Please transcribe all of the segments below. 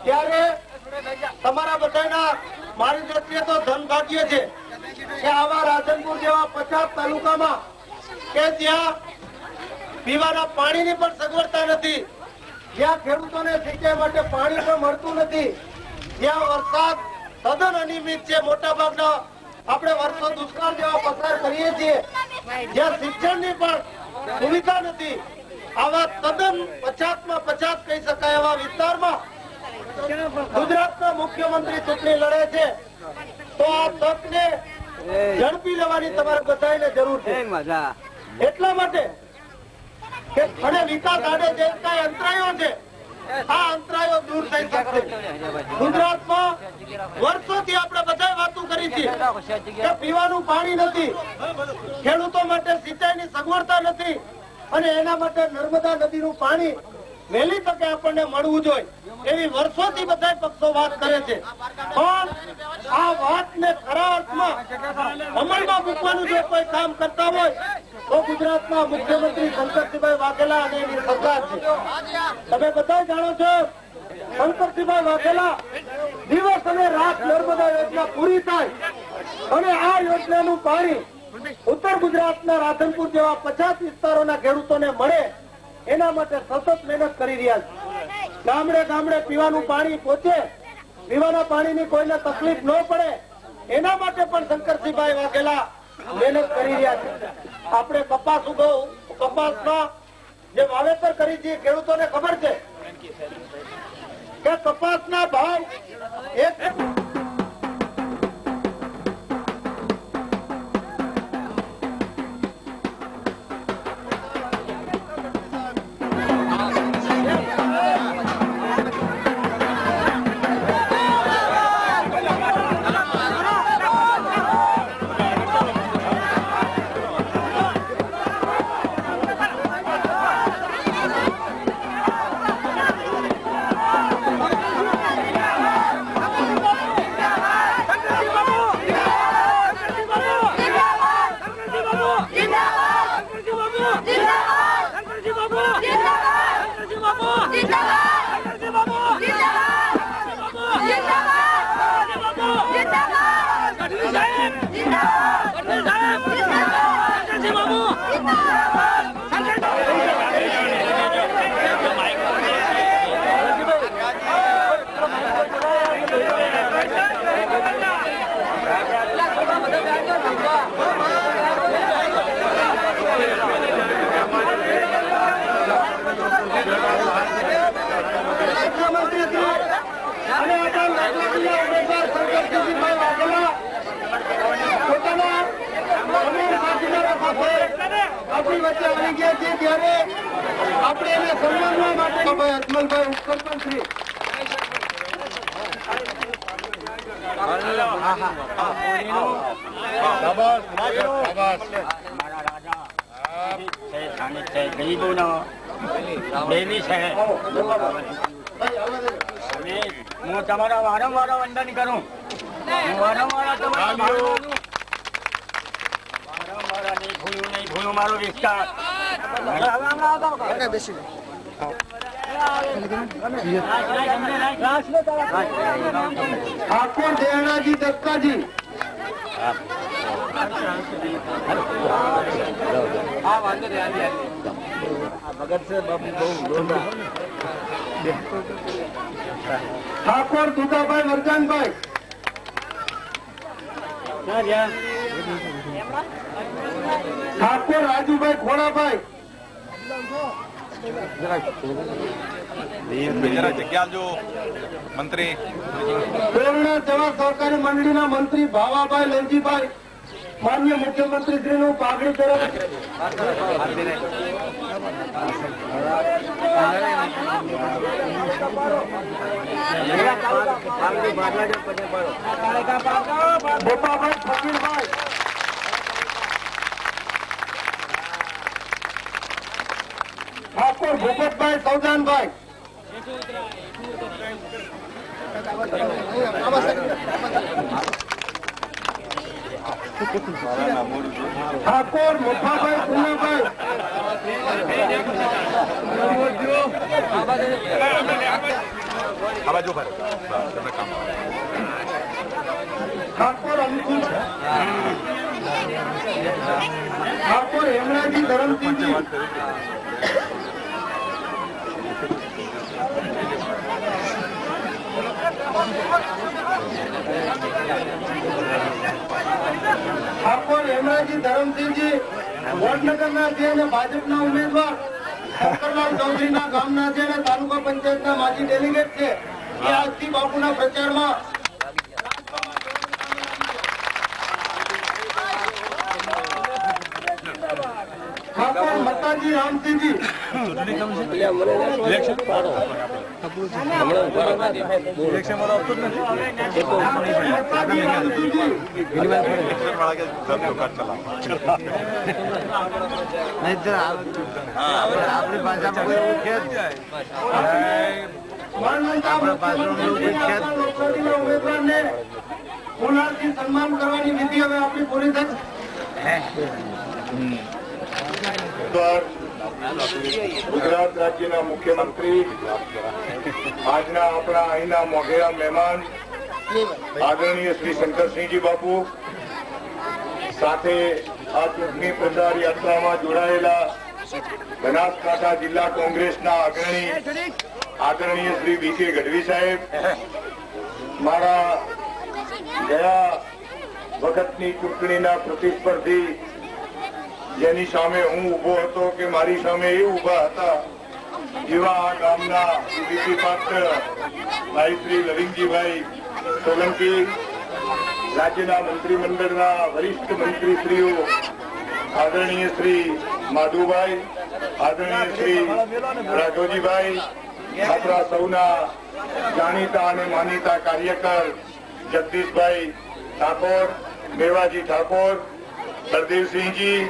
ત્યારે તમારા બધાના મારી દ્રષ્ટિએ તો ધનભાગ્ય છે કે આવા રાધનપુર જેવા 50 તાલુકામાં કે જ્યાં પીવાના પાણીની પણ સગવડતા નથી, જ્યાં ખેડૂતોને સિંચાઈ માટે પાણી પણ મળતું નથી, જ્યાં વરસાદ તદ્દન અનિયમિત છે, મોટા ભાગના આપણે વર્ષો દુષ્કાળ જેવા પસાર કરીએ છીએ, જ્યાં શિક્ષણની પણ સુવિધા નથી, આવા તદ્દન 50માં 50 કહી શકાય એવા વિસ્તારમાં ગુજરાતના મુખ્યમંત્રી ચૂંટણી લડે છે, તો આ તકને ઝડપી લેવાની તમારે બધાને જરૂર છે. એટલા માટે કે અને વિકાસ આડે જે કઈ અંતરાયો છે આ અંતરાયો દૂર થઈ શકશે. ગુજરાતમાં વર્ષોથી આપણે બધા વાતો કરી છે કે પીવાનું પાણી નથી, ખેડૂતો માટે સિંચાઈની સગવડતા નથી અને એના માટે નર્મદા નદીનું પાણી વહેલી તકે આપણને મળવું જોઈએ એવી વર્ષોથી બધા પક્ષો વાત કરે છે. પણ આ વાતને ખરા અર્થમાં અમલમાં મૂકવાનું જો કોઈ કામ કરતા હોય તો ગુજરાતના મુખ્યમંત્રી શંકરસિંહભાઈ વાઘેલા અને એની સરકાર છે. તમે બધા જાણો છો શંકરસિંહભાઈ વાઘેલા દિવસ અને રાત નર્મદા યોજના પૂરી થાય અને આ યોજનાનું પાણી ઉત્તર ગુજરાતના રાધનપુર જેવા 50 વિસ્તારોના ખેડૂતોને મળે એના માટે સતત મહેનત કરી રહ્યા છે. ગામડે ગામડે પીવાનું પાણી પહોંચે, પીવાના પાણીની કોઈને તકલીફ ન પડે એના માટે પણ શંકરસિંહભાઈ વાઘેલા મહેનત કરી રહ્યા છે. આપણે કપાસમાં જે વાવેતર કરી છે ખેડૂતોને ખબર છે કે કપાસના ભાવ આપણી વચ્ચે આવી ગયા છે ત્યારે આપણે એને સન્માનવા માટે અજમલભાઈ ઉપસરપંચશ્રી હું તમારા વારંવાર વંદન કરું, નહીં ભૂલું મારો વિસ્તાર. ઠાકોર દેણાજી દત્તાજી ઠાકોર દુદાભાઈ વરદાનભાઈ ઠાકોર રાજુભાઈ ખોડાભાઈ જગ્યા જો મંત્રી પ્રેરણા સેવા સહકારી મંડળીના મંત્રી ભાવાભાઈ લેલજીભાઈ માન્ય મુખ્યમંત્રી શ્રીનું પાઘડી તરફ ગોપાભાઈ ફકીરભાઈ ઠાકોર ભૂપતભાઈ સૌદાનભાઈ ઠાકોર મુઠાભાઈ પુનાભાઈ આ બાજુ ફરે બસ તમને કામ ઠાકોર અંકુશ ઠાકોર હેમરાજી ધરમસિંહજી ઠાકોર હેમરાજી ધરમસિંહજી વડનગરના છે અને ભાજપના ઉમેદવાર શંકરલાલ ચૌધરીના ગામના છે અને તાલુકા પંચાયતના માજી ડેલિગેટ છે એ આજથી બાપુના પ્રચારમાં ઠાકોર મતાજી રામસિંહજી મતાજી રામસિંહજી આપણી ભાષામાં કોઈ એવું છે જ ઉમેદવારને ગુલાલથી સન્માન કરવાની વિધિ હવે આપણી પૂરી થશે. ગુજરાત રાજ્યના મુખ્યમંત્રી, આજના આપણા અહીંના મોઘેરા મહેમાન આદરણીય શ્રી શંકરસિંહજી બાપુ, સાથે આ ચૂંટણી પ્રચાર યાત્રામાં જોડાયેલા બનાસકાંઠા જિલ્લા કોંગ્રેસના અગ્રણી આદરણીય શ્રી BK ગઢવી સાહેબ, મારા ગયા વખતની ચૂંટણીના પ્રતિસ્પર્ધી જેની સામે હું ઉભો હતો કે મારી સામે એ ઉભા હતા એવા આ ગામના વિધિ પાત્ર ભાઈ શ્રી લવિંગજીભાઈ સોલંકી, રાજ્યના મંત્રીમંડળના વરિષ્ઠ મંત્રીશ્રીઓ આદરણીય શ્રી માધુભાઈ, આદરણીય શ્રી રાઘવજીભાઈ, આપણા સૌના જાણીતા અને માનીતા કાર્યકર જગદીશભાઈ ઠાકોર, મેવાજી ઠાકોર, બળદેવસિંહજી,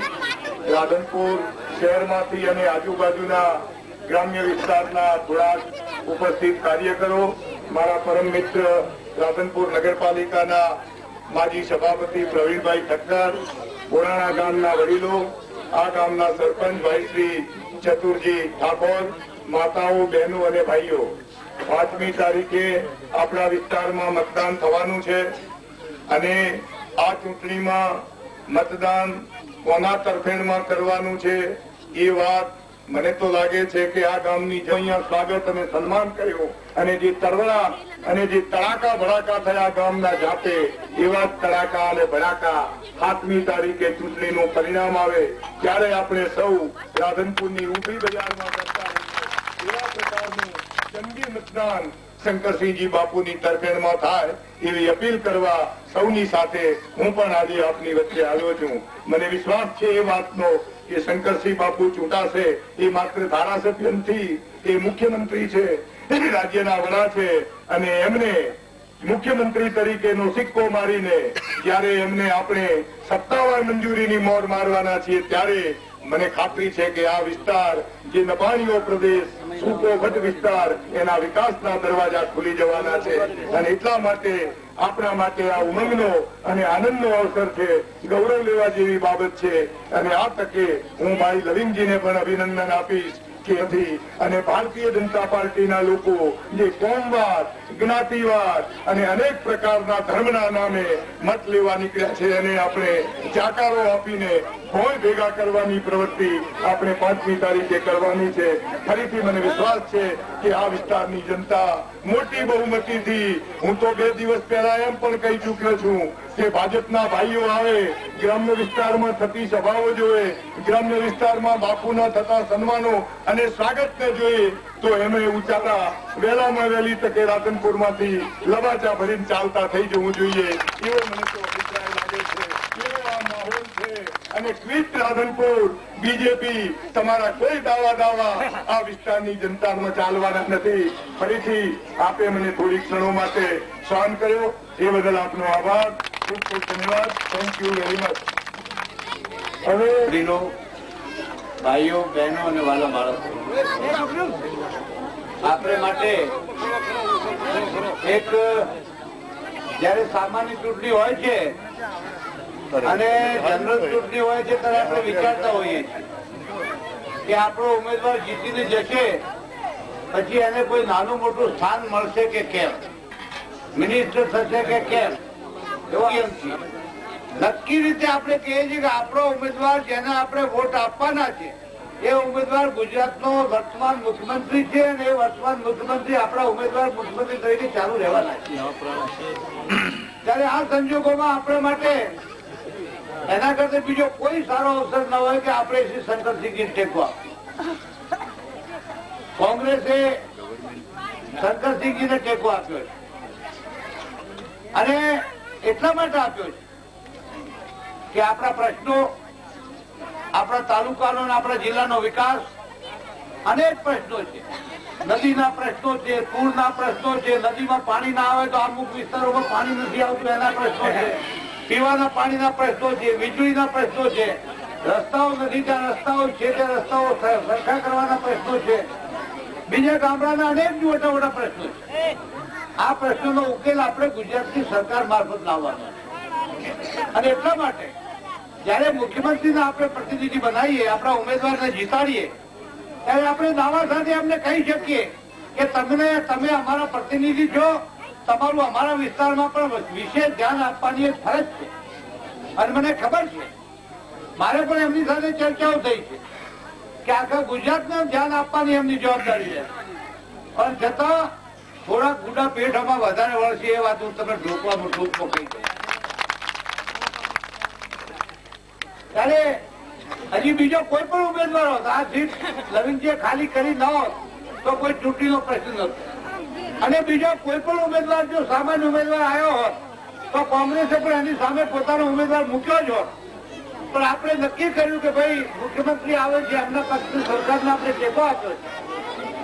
રાધનપુર શહેરમાંથી અને આજુબાજુના ગ્રામ્ય વિસ્તારના થોડાક ઉપસ્થિત કાર્યકરો, મારા પરમ મિત્ર રાધનપુર નગરપાલિકાના માજી સભાપતિ પ્રવીણભાઈ ઠક્કર, બોરાણા ગામના વડીલો, આ ગામના સરપંચ ભાઈ શ્રી ચતુરજી ઠાકોર, માતાઓ, બહેનો અને ભાઈઓ, 5મી તારીખે આપણા વિસ્તારમાં મતદાન થવાનું છે અને આ ચૂંટણીમાં મતદાન કોના તરફેણમાં કરવાનું છે એ વાત મને તો લાગે છે કે આ ગામની અહીંયા સ્વાગત અને સન્માન કર્યું અને જે તરવડા અને જે તડાકા ભડાકા થયા ગામના જાતે, એવા તડાકા અને ભડાકા 7મી તારીખે ચૂંટણીનું પરિણામ આવે ત્યારે આપણે સૌ રાધનપુરની ઉપરી બજારમાં કરતા એવા પ્રકારનું જંગી મતદાન શંકરસિંહજી બાપુની તરફેણમાં થાય એવી અપીલ કરવા સૌની સાથે હું પણ આજે આપની વચ્ચે આવ્યો છું. મને વિશ્વાસ છે એ વાતનો કે શંકરસિંહ બાપુ ચૂંટાશે એ માત્ર ધારાસભ્ય નથી, એ મુખ્યમંત્રી છે, રાજ્યના વડા છે અને એમને મુખ્યમંત્રી તરીકેનો સિક્કો મારીને જ્યારે એમને આપણે સત્તાવાર મંજૂરીની મોર મારવાના છીએ ત્યારે મને ખાતરી છે કે આ વિસ્તાર જે નબાણીઓ પ્રદેશ, સૂકો ભટ્ટ વિસ્તાર, એના વિકાસના દરવાજા ખુલી જવાના છે અને એટલા માટે આપણા માટે આ ઉમંગનો અને આનંદનો અવસર છે, ગૌરવ લેવા જેવી બાબત છે અને આ તકે હું ભાઈ લવિંગજીને પણ અભિનંદન આપીશ કે અને ભારતીય જનતા પાર્ટીના લોકો જે કોમવાદ, જ્ઞાતિવાદ અને અનેક પ્રકારના ધર્મના નામે મત લેવા નીકળ્યા છે અને આપણે જાકારો આપીને ભોય ભેગા કરવાની પ્રવૃત્તિ આપણે 5મી તારીખે કરવાની છે. ફરીથી મને વિશ્વાસ છે કે આ વિસ્તારની જનતા મોટી બહુમતીથી, હું તો 2 દિવસ પહેલા એમ પણ કહી ચૂક્યો છું કે ભાજપના ભાઈઓ આવે, ગ્રામ્ય વિસ્તારમાં થતી સભાઓ જોવે, ગ્રામ્ય વિસ્તારમાં બાપુના થતા સન્માનો અને સ્વાગતને જોઈએ તો એમને ઉચારા વહેલામાં વહેલી તકે રાધનપુરમાંથી લવાચા ભરીને ચાલતા થઈ જવું જોઈએ એવો મને તો અભિપ્રાય લાગે છે. એવો આ માહોલ છે અને ક્વિટ રાધનપુર બીજેપી તમારા કોઈ દાવા આ વિસ્તારની જનતામાં ચાલવાના નથી. ફરીથી આપે મને થોડી ક્ષણો માટે સહન કર્યો એ બદલ આપનો આભાર, ખૂબ ખૂબ ધન્યવાદ. Thank you very much. હવે ભાઈઓ, બહેનો અને વાલા બાળકો, આપણે માટે એક જયારે સામાન્ય ચૂંટણી હોય છે અને જનરલ ચૂંટણી હોય છે ત્યારે આપણે વિચારતા હોઈએ કે આપણો ઉમેદવાર જીતીને જશે પછી એને કોઈ નાનું મોટું સ્થાન મળશે કે કેમ, મિનિસ્ટર થશે કે કેમ, એવો કેમ છે. નક્કી રીતે આપણે કહીએ છીએ કે આપણો ઉમેદવાર જેને આપણે વોટ આપવાના છે એ ઉમેદવાર ગુજરાતનો વર્તમાન મુખ્યમંત્રી છે અને એ વર્તમાન મુખ્યમંત્રી આપણા ઉમેદવાર મુખ્યમંત્રી તરીકે ચાલુ રહેવાના છે. ત્યારે આ સંજોગોમાં આપણે માટે એના કરતા બીજો કોઈ સારો અવસર ન હોય કે આપણે શ્રી શંકરસિંહજી ટેકો આપીએ. કોંગ્રેસે શંકરસિંહજીને ટેકો આપ્યો છે અને એટલા માટે આપ્યો છે કે આપણા પ્રશ્નો, આપણા તાલુકાનો અને આપણા જિલ્લાનો વિકાસ, અનેક પ્રશ્નો છે. નદીના પ્રશ્નો છે, પૂરના પ્રશ્નો છે, નદીમાં પાણી ના આવે તો અમુક વિસ્તારોમાં પાણી નથી આવતું એના પ્રશ્નો છે, પીવાના પાણીના પ્રશ્નો છે, વીજળીના પ્રશ્નો છે, રસ્તાઓ નથી ત્યાં રસ્તાઓ છે તે રસ્તાઓ સરખા કરવાના પ્રશ્નો છે, બીજા ગામડાના અનેક મોટા મોટા પ્રશ્નો છે. આ પ્રશ્નોનો ઉકેલ આપણે ગુજરાતની સરકાર મારફત લાવવાનો છે. અને એટલા માટે જયારે મુખ્યમંત્રીને આપણે પ્રતિનિધિ બનાવીએ, આપણા ઉમેદવારને જીતાડીએ, ત્યારે આપણે દાવા સાથે એમને કહી શકીએ કે તમે અમારા પ્રતિનિધિ છો, તમારું અમારા વિસ્તારમાં પણ વિશેષ ધ્યાન આપવાની એક ફરજ છે. અને મને ખબર છે, મારે પણ એમની સાથે ચર્ચાઓ થઈ છે કે આખા ગુજરાતને ધ્યાન આપવાની એમની જવાબદારી છે. પણ છતાં થોડા ગુડા પેટમાં વધારે વળશે એ વાત હું તમે ઢોકવામાં ટૂંકમાં કહી દઉં. ત્યારે હજી બીજો કોઈ પણ ઉમેદવાર હોત, આ સીટ લવિંગજીએ ખાલી કરી ન હોત તો કોઈ ચૂંટણીનો પ્રશ્ન નહોતો. અને બીજો કોઈ પણ ઉમેદવાર જો સામાન્ય ઉમેદવાર આવ્યો હોત તો કોંગ્રેસે પણ એની સામે પોતાનો ઉમેદવાર મૂક્યો જ હોત. પણ આપણે નક્કી કર્યું કે ભાઈ મુખ્યમંત્રી આવે છે, એમના પક્ષની સરકારને આપણે ટેકો આપ્યો છે.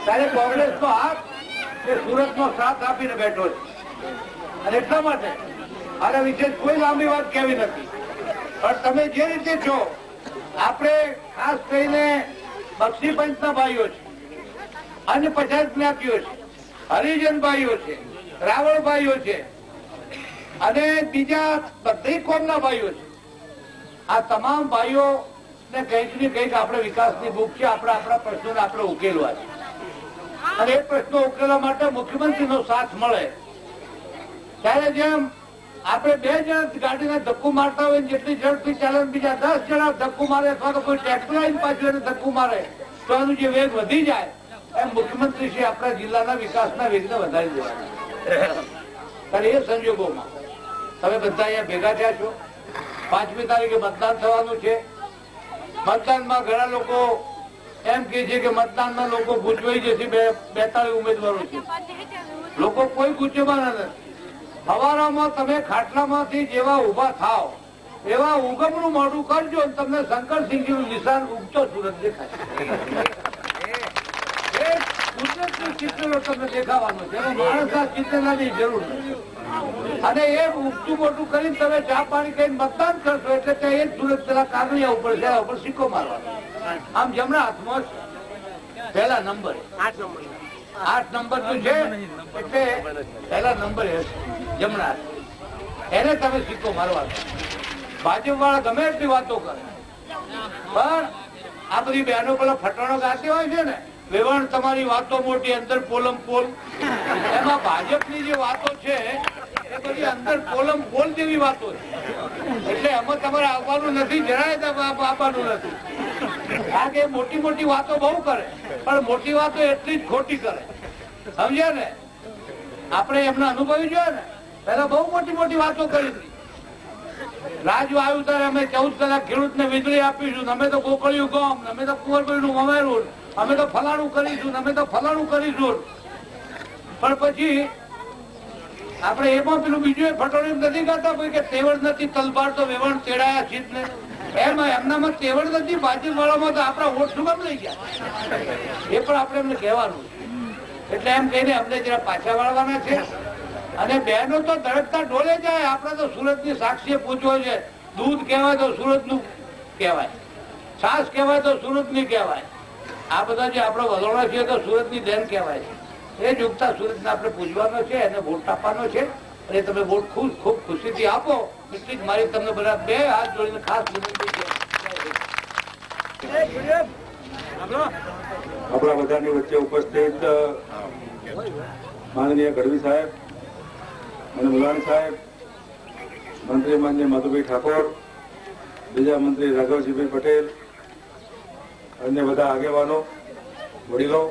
ત્યારે કોંગ્રેસનો હાથ એ સુરતનો સાથ આપીને બેઠો છે. અને એટલા માટે આના વિશે કોઈ લાંબી વાત કહેવી નથી. પણ તમે જે રીતે છો, આપણે ખાસ કરીને બક્ષી પંચના ભાઈઓ છે, અન્ય 50 જ્ઞાતિઓ છે, હરિજન ભાઈઓ છે, રાવળ ભાઈઓ છે અને બીજા બધી કોમના ભાઈઓ છે. આ તમામ ભાઈઓ ને કંઈક ને કંઈક આપણે વિકાસની ભૂખ છે. આપણા પ્રશ્નોને આપણે ઉકેલવા છે અને એ પ્રશ્નો ઉકેલવા માટે મુખ્યમંત્રીનો સાથ મળે. ત્યારે જેમ આપણે 2 જણા ગાડીને ધક્કુ મારતા હોય, જેટલી ઝડપથી ચાલે બીજા 10 જણા ધક્કુ મારે અથવા તો કોઈ ટ્રેક્ટર આવીને પાછું એને ધક્કુ મારે તો એનું જે વેગ વધી જાય, એમ મુખ્યમંત્રી શ્રી આપણા જિલ્લાના વિકાસના વેગને વધારી દેવાના. ત્યારે એ સંજોગોમાં તમે બધા અહીંયા ભેગા થયા છો. 5મી તારીખે મતદાન થવાનું છે. મતદાનમાં ઘણા લોકો એમ કે છે કે મતદાનમાં લોકો ગૂંચવાઈ જશે. 42 ઉમેદવારો છે. લોકો કોઈ ગૂંચવાના નથી. હવારામાં તમે ખાટલામાંથી જેવા ઉભા થાવ એવા ઉગમનું મોઢું કરજો, તમને શંકરસિંહજીનું નિશાન ઉગતો સુરત દેખાય. કુદરતનું ચિત્ર તમને દેખાવાનું છે. માણસના ચિત્રનાની જરૂર નથી. અને એ ઉગતું મોટું કરીને તમે ચા પાણી કરીને મતદાન કરશો એટલે ત્યાં એ જ સુરત પેલા કાગળિયા ઉપર છે, ઉપર સિક્કો મારવાનો. આમ જમણા હાથમાં પહેલા નંબર 8 નંબર નું છે એટલે પહેલા નંબર જમણા હાથ, એને તમે સિક્કો મારવાનો. ભાજપ વાળા ગમે એટલી વાતો કરે, પણ આ બધી બહેનો પેલા ફટાણો ગાતી હોય છે ને, વેવણ તમારી વાતો મોટી અંદર પોલમ પોલ, એમાં ભાજપની જે વાતો છે એ બધી અંદર પોલમ પોલ જેવી વાતો છે. એટલે એમાં તમારે આવવાનું નથી, જરાય આપવાનું નથી. કારણ કે મોટી મોટી વાતો બહુ કરે, પણ મોટી વાતો એટલી જ ખોટી કરે. સમજ્યા ને? આપણે એમને અનુભવી જોઈએ ને, પેલા બહુ મોટી મોટી વાતો કરી હતી. રાજુ આવ્યું ત્યારે અમે 14 કલાક ખેડૂતને વીજળી આપીશું, અમે તો ગોકળિયું ગામ, અમે તો કુંવરભાઈનું અમેરું, અમે તો ફલાણું કરીશું, અમે તો ફલાણું કરીશું. પણ પછી આપણે એમાં પેલું બીજું ફટોળી નથી કરતા કે તેવડ નથી તલબાર તો વેવણ તેડાયા છીત ને, એમાં એમનામાં તેવડ નથી. ભાજપ વાળામાં તો આપણા વોટ શું કામ લઈ ગયા, એ પણ આપણે એમને કહેવાનું. એટલે એમ કહીને અમને જરા પાછા વાળવાના છે. અને બહેનો તો ધડકતા ઢોલે જાય. આપણે તો સુરતની સાક્ષીએ પૂછવો છે. દૂધ કહેવાય તો સુરતનું કહેવાય, છાસ કહેવાય તો સુરતની કહેવાય. આ બધા જે આપણા વલોણા છે તો સુરતની બેન કહેવાય છે. એ જ ઉગતા સુરતને આપણે પૂજવાનો છે, એને વોટ આપવાનો છે. અને તમે વોટ ખૂબ ખુશીથી આપો, એટલી જ મારી તમને બધા 2 હાથ જોડીને ખાસ વિનંતી છે. આપણા બધાની વચ્ચે ઉપસ્થિત માનનીય ગઢવી સાહેબ અને મુલાણી સાહેબ, મંત્રી માન્ય મધુભાઈ ઠાકોર, બીજા મંત્રી રાઘવજીભાઈ પટેલ, અન્ય બધા આગેવાનો, વડીલો,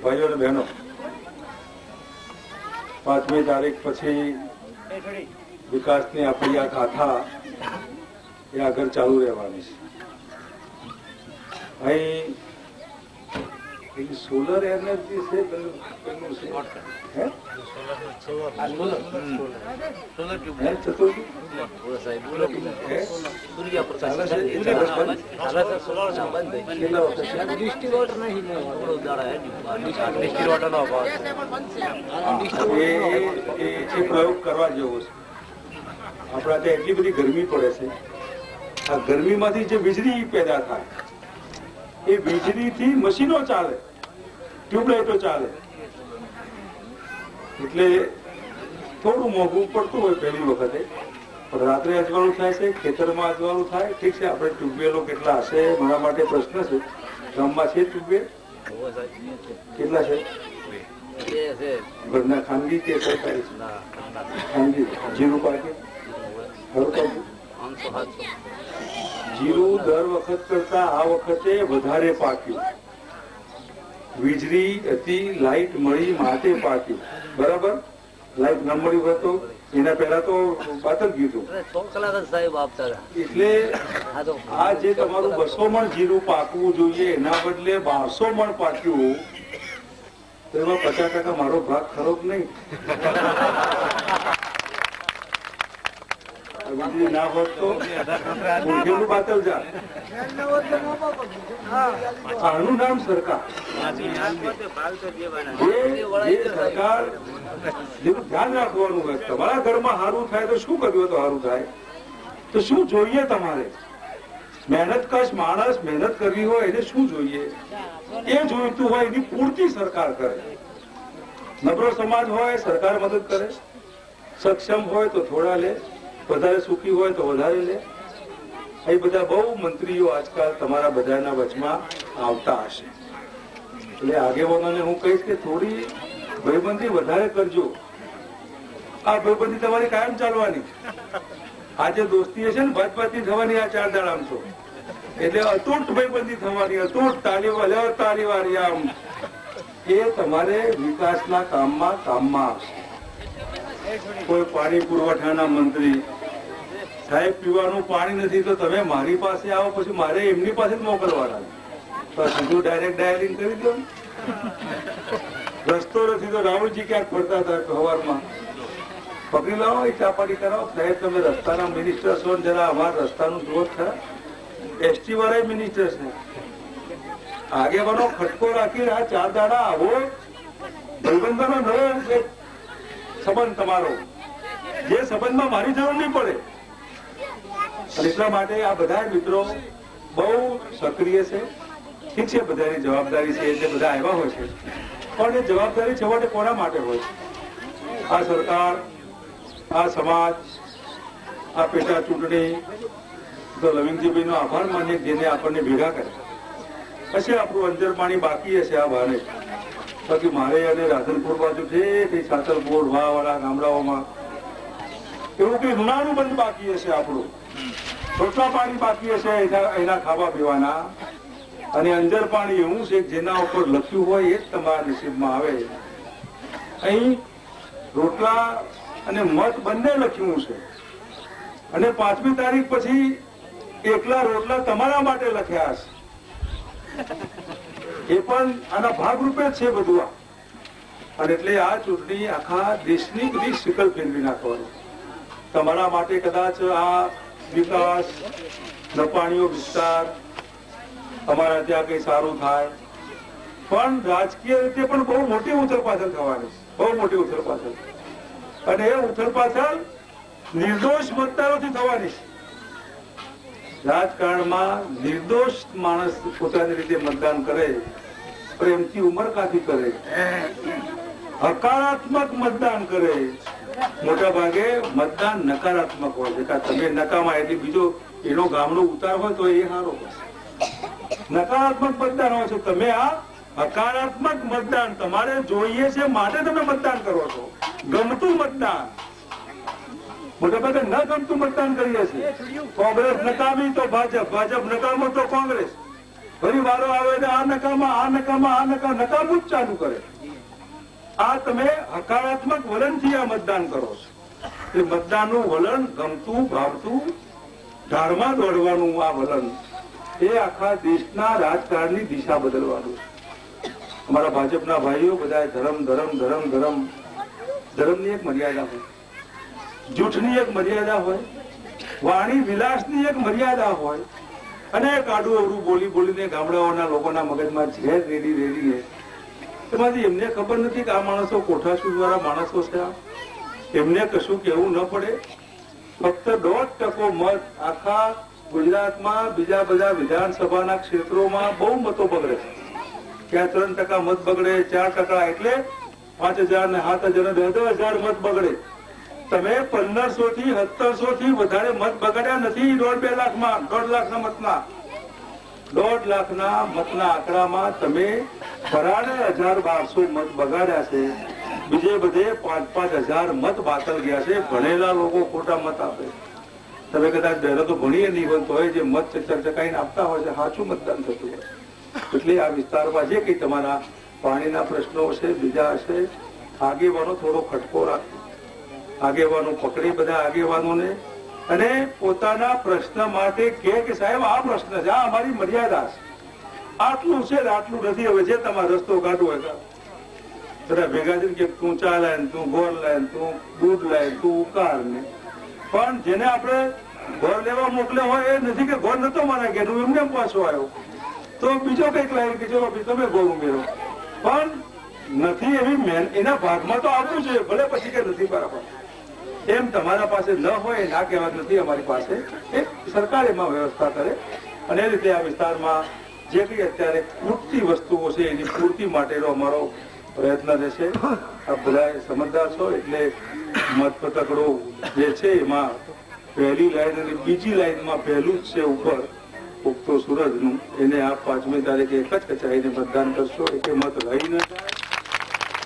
ભાઈઓ અને બહેનો, 5મી તારીખ પછી વિકાસની આપણી આ ગાથા એ આગળ ચાલુ રહેવાની છે. અહીં સોલર એનર્જી છે, પ્રયોગ કરવા જેવો છે. આપણા ત્યાં એટલી બધી ગરમી પડે છે, આ ગરમીમાંથી જે વીજળી પેદા થાય એ વીજળીથી મશીનો ચાલે, ટ્યુબલાઇટો ચાલે, એટલે થોડું મોંઘું પડતું હોય પહેલી વખતે, પણ રાત્રે અજવાળું થાય છે, ખેતરમાં અજવાળું થાય. ઠીક છે, આપણે ટ્યુબવેલો કેટલા હશે મારા માટે પ્રશ્ન છે. ગામમાં છે ટ્યુબવેલ કેટલા છે? ઘરના ખાનગી કે સરકારી? ખાનગી. જીરું પાકે જીરું દર વખત કરતા આ વખતે વધારે પાક્યું. વીજળી હતી, લાઇટ મળી માટે પાક્યું. બરાબર, લાઇટ ન મળી હોય તો એના પહેલા તો પાતળ ગયું હતું. એટલે આ જે તમારું 200 મણ જીરું પાકવું જોઈએ એના બદલે 1200 મણ પાક્યું, તો એમાં 50% મારો ભાગ ખરો જ નહીં. વીજળી ના હોત તો ઊંઘેલું બાતલ જા. આનું નામ સરકાર. સરકાર જેવું ધ્યાન રાખવાનું હોય. તમારા ઘરમાં સારું થાય તો શું કર્યું તો સારું થાય, તો શું જોઈએ તમારે? મહેનતકશ માણસ મહેનત કરવી હોય એને શું જોઈએ? એ જોઈતું હોય એની પૂર્તિ સરકાર કરે. નબળો સમાજ હોય સરકાર મદદ કરે, સક્ષમ હોય તો થોડા લે, વધારે સુખી હોય તો વધારે લે. એ બધા બહુ મંત્રીઓ આજકાલ તમારા બધાના વચમાં આવતા હશે, એટલે આગેવાનોને હું કહીશ કે થોડી ભાઈબંધી વધારે કરજો. આ ભાઈબંધી તમારી કાયમ ચાલવાની. આજે દોસ્તી હશે ને ભાતભાતની થવાની આ 4 દાડામ છો, એટલે અતૂટ ભાઈબંધી થવાની, અતૂટ તાલીવાળી આમ. એ તમારે વિકાસના કામમાં આવશે. કોઈ પાણી પુરવઠાના મંત્રી સાહેબ પીવાનું પાણી નથી તો તમે મારી પાસે આવો, પછી મારે એમની પાસે જ મોકલવાના. તો સીધું ડાયરેક્ટ ડાયલિંગ કરી દો. રસ્તો નથી તો રાહુલજી ક્યાંક ફરતા હતા સવારમાં, પકડી લાવો, ચા પાણી કરાવો. સાહેબ તમે રસ્તાના મિનિસ્ટર છો, જરા અમારા રસ્તાનું જુઓ ખરા. એસટી વાળા મિનિસ્ટર છે. આગેવાનો ખટકો રાખી આ 4 દાડા આવો ભાઈબંધોનો નવો સંબંધ તમારો, જે સંબંધમાં મારી જરૂર નહીં પડે. અને એટલા માટે આ બધા મિત્રો બહુ સક્રિય છે. ઠીક છે, બધાની જવાબદારી છે એટલે બધા આવ્યા હોય છે, પણ એ જવાબદારી છેવટે કોના માટે હોય છે? આ સરકાર, આ સમાજ, આ પેટા ચૂંટણી. તો લવિંગજીભાઈ નો આભાર માનીએ જેને આપણને ભેગા કરે. પછી આપણું અંજર પાણી બાકી હશે આ બહાને. બાકી મારે અને રાધનપુર બાજુ છે સાતલપુર વાળા ગામડાઓમાં એવું કઈ રૂણાનું બંધ બાકી હશે. આપણું રોટલા પાણી બાકી હશે એના ખાવા પીવાના. અને અંજર પાણી એવું છે જેના ઉપર લખ્યું હોય એ જ તમારા નસીબમાં આવે. અહીં રોટલા અને મત બંને લખ્યું છે, અને 5મી તારીખ પછી એકલા રોટલા તમારા માટે લખ્યા હશે. એ પણ આના ભાગરૂપે જ છે બધું. અને એટલે આ ચૂંટણી આખા દેશની બધી શિકલ ફેરવી નાખવાની. તમારા માટે કદાચ આ વિકાસ, નપાણીઓ વિસ્તાર, અમારા ત્યાં કઈ સારું થાય, પણ રાજકીય રીતે પણ બહુ મોટી ઉથલપાથલ થવાની, બહુ મોટી ઉથલપાથલ. અને એ ઉથલપાથલ નિર્દોષ મતદારોથી થવાની છે. રાજકારણમાં નિર્દોષ માણસ પોતાની રીતે મતદાન કરે, પ્રેમથી ઉંમર કાથી કરે, હકારાત્મક મતદાન કરે. મોટા ભાગે મતદાન નકારાત્મક હોય છે. તમે નકામા એટલે બીજો એનો ગામનો ઉતાર હોય તો એ સારો. નકારાત્મક મતદાન હોય છે. તમે આ હકારાત્મક મતદાન તમારે જોઈએ છે માટે તમે મતદાન કરો છો. ગમતું મતદાન મોટાભાગે ન ગમતું મતદાન કરીએ છીએ. કોંગ્રેસ નકામી તો ભાજપ, ભાજપ નકામો તો કોંગ્રેસ. ફરી વારો આવે તો આ નકામું જ ચાલુ કરે. આ તમે હકારાત્મક વલણથી આ મતદાન કરો છો. એ મતદાનનું વલણ ગમતું ભાવતું ધારમાં દોડવાનું આ વલણ એ આખા દેશના રાજકારણની દિશા બદલવાનું છે. અમારા ભાજપના ભાઈઓ બધા ધર્મની એક મર્યાદા હોય, જૂઠની એક મર્યાદા હોય, વાણી વિલાસની એક મર્યાદા હોય અને કાઢું અવરું બોલીને ગામડાઓના લોકોના મગજમાં ઝેર રેડીને એમાંથી એમને ખબર નથી કે આ માણસો કોઠાસૂઝ વાળા માણસો છે. એમને કશું કહેવું ન પડે. ફક્ત 1% મત આખા ગુજરાતમાં બીજા બધા વિધાનસભાના ક્ષેત્રોમાં બહુ મતો બગડે છે. ક્યાં 3% મત બગડે, 4%, એટલે 5,000 ને 7,000 ને 10,000 મત બગડે. તમે 1,500 થી 1,700 થી વધારે મત બગડ્યા નથી. 1.5 લાખમાં 1.5 લાખના મતના 1.5 લાખના મતના આંકડામાં તમે ફરાડે 1,200 મત બગાડ્યા છે. બીજે બધે 5,000 મત બાતલ ગયા છે. ભણેલા લોકો ખોટા મત આપે. તમે કદાચ પહેલો તો ભણીએ નહીં હોય તો જે મત ચકાઈને આપતા હોય છે સાચું મતદાન થતું હોય. એટલે આ વિસ્તારમાં જે કઈ તમારા પાણીના પ્રશ્નો છે, બીજા હશે, આગેવાનો થોડો ખટકો રાખે. આગેવાનો પકડી બધા આગેવાનોને અને પોતાના પ્રશ્ન માટે કે સાહેબ આ પ્રશ્ન છે, આ અમારી મર્યાદા છે, આટલું છે ને આટલું નથી, હવે જે તમારો રસ્તો કાઢવો હોય બધા ભેગા થઈને કે તું ચા લાય ને, તું ગોળ લાય ને, તું દૂધ લાય, તું ઉકાર ને. પણ જેને આપણે ઘર લેવા મોકલ્યો હોય એ નથી કે ઘર નતો મારા ઘેર, હું એમને પાછો આવ્યો તો બીજો કઈક લાવી કે ચલો તમે ઘર ઉમેરો. પણ નથી એવી એના ભાગમાં તો આવવું જોઈએ, ભલે પછી કે નથી બરાબર. એમ તમારા પાસે ન હોય ના કહેવા નથી અમારી પાસે, એ સરકાર એમાં વ્યવસ્થા કરે અને એ રીતે આ વિસ્તારમાં જે કઈ અત્યારે ખૂટતી વસ્તુઓ છે એની પૂર્તિ માટેનો અમારો પ્રયત્ન રહેશે. આ બધા સમજદાર છો એટલે મતપત્રકડો જે છે એમાં પહેલી લાઈન અને બીજી લાઈનમાં પહેલું જ છે ઉપર ઉગતો સૂરજનું, એને આપ 5મી તારીખે એક જ કચાઈને મતદાન કરશો. એટલે મત રહી ન જાય.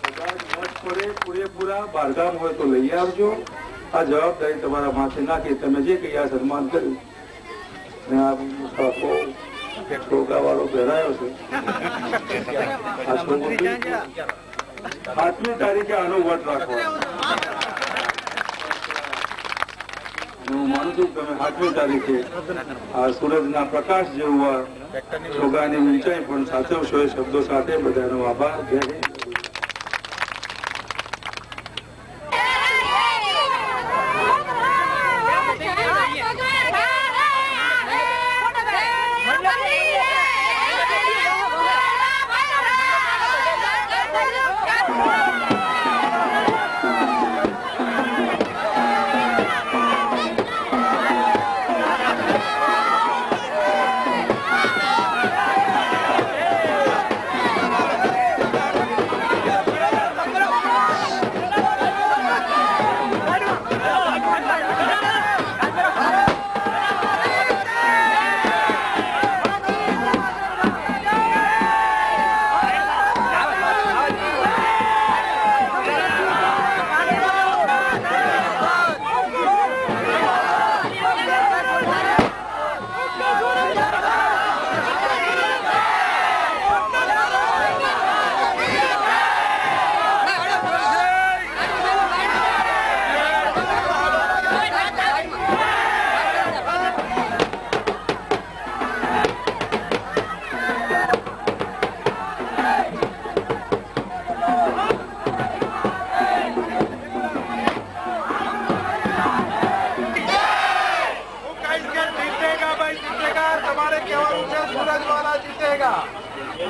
કદાચ મત પડે પૂરેપૂરા બારગામ હોય તો લઈ આવજો. આ જવાબદારી તમારા માથે નાખી તમે જે કઈ આ સન્માન કર્યું આ છોકરા વાળો પહેરાયો છે. આ છોકરો 8મી તારીખે આનો વટ રાખો. હું માનું છું તમે 8મી તારીખે આ સૂરજના પ્રકાશ જેવું આ છોકરાની ઊંચાઈ પણ સાચવશો. એ શબ્દો સાથે બધાનો આભાર. જય હિન્દ.